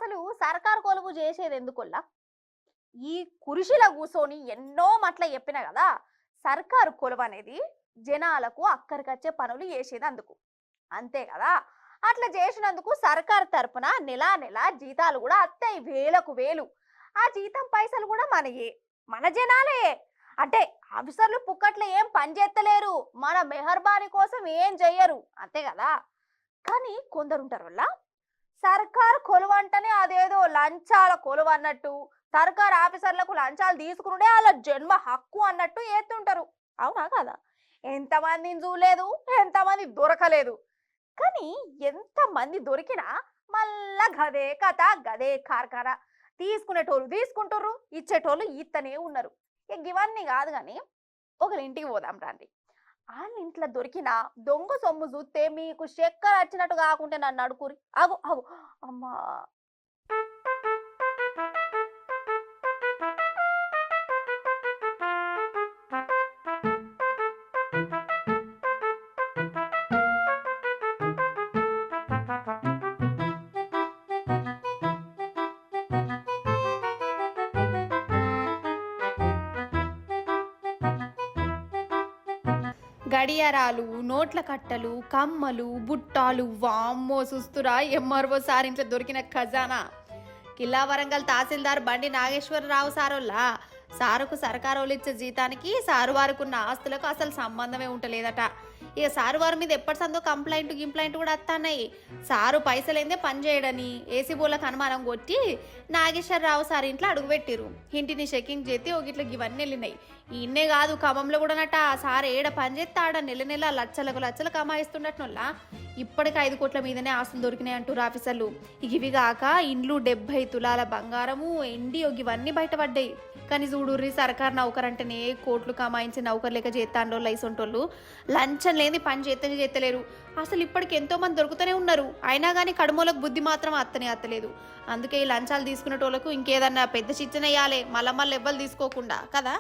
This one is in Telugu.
అసలు సర్కారు కొలువు చేసేది ఎందుకొల్లా? ఈ కురిశిల కూసోని ఎన్నో మట్ల చెప్పిన కదా, సర్కారు కొలువనేది జనాలకు అక్కరికచ్చే పనులు చేసేది అందుకు. అంతే కదా. అట్లా చేసినందుకు సర్కారు తరపున నెలా నెల జీతాలు కూడా అత్తయి, వేలకు వేలు. ఆ జీతం పైసలు కూడా మనయే, మన జనాలే. అంటే ఆఫీసర్లు పుక్కట్లో ఏం పని చేస్తలేరు, మన మెహర్బానీ కోసం ఏం చెయ్యరు, అంతే కదా. కానీ కొందరుంటారు వల్ల సర్కారు కొలువు అంటేనే అదేదో లంచాల కొలువు అన్నట్టు, సర్కారు ఆఫీసర్లకు లంచాలు తీసుకునుడే వాళ్ళ జన్మ హక్కు అన్నట్టు ఏతుంటారు. అవునా కదా. ఎంతమందిని చూడలేదు, ఎంతమంది దొరకలేదు. కానీ ఎంతమంది దొరికినా మళ్ళా గదే కథ, గదే కార్ఖానా. తీసుకునేటోళ్ళు తీసుకుంటుర్రు, ఇచ్చేటోళ్ళు ఇత్తనే ఉన్నారు. ఇక ఇవన్నీ కాదు కానీ ఒకరి ఇంటికి పోదాం రండి. వాళ్ళ ఇంట్లో దొరికిన దొంగ సొమ్ము చూస్తే మీకు చక్కెర వచ్చినట్టు కాకుంటే నన్ను అడుగురి. అగు అగు అమ్మా. గడియారాలు, నోట్ల కట్టలు, కమ్మలు, బుట్టాలు, వామ్మో చూస్తురా ఎంఆర్ఓ సార్ ఇంట్లో దొరికిన ఖజానా. కిల్లా వరంగల్ తహసీల్దార్ బండి నాగేశ్వరరావు సారోళ్ళ సారుకు సర్కారోళ్ళు ఇచ్చే జీతానికి సారు వారుకున్న ఆస్తులకు అసలు సంబంధమే ఉంటలేదట. ఇక సారు వారి మీద ఎప్పటి సందో గింప్లైంట్ కూడా వస్తున్నాయి. సారు పైసలేందే పని చేయడని ఏసీ బోళ్ళకు అనుమానం కొట్టి నాగేశ్వరరావు సార్ ఇంట్లో అడుగుపెట్టిరు. ఇంటిని చెకింగ్ చేతి ఒకట్లకి ఇవన్నీ వెళ్ళినాయి. ఇన్నే కాదు, ఖమ్మంలో కూడా నట సార్ ఏడ పని చేస్తే ఆడ నెల నెల లచ్చలు కమాయిస్తున్నట్టునల్లా ఇప్పటికి 5 కోట్ల మీదనే ఆస్తులు దొరికినాయి అంటారు ఆఫీసర్లు. ఇవి కాక ఇండ్లు 70 తులాల బంగారము, ఎండి ఇవన్నీ బయటపడ్డాయి. కానీ చూడుర్రి, సర్కారు నౌకర్ అంటేనే కోట్లు కమాయించి నౌకర్ లెక్క చేస్తాండోళ్ళు ఐసొంటోళ్ళు లంచం లేని పని చేస్తలేరు. అసలు ఇప్పటికి ఎంతో మంది దొరుకుతూనే ఉన్నారు. అయినా కానీ కడుమోలకు బుద్ధి మాత్రం అత్తలేదు. అందుకే ఈ లంచాలు తీసుకునేటోళ్ళకు ఇంకేదన్నా పెద్ద శిక్షణ వేయాలి, మళ్ళీ ఎవ్వరు తీసుకోకుండా కదా.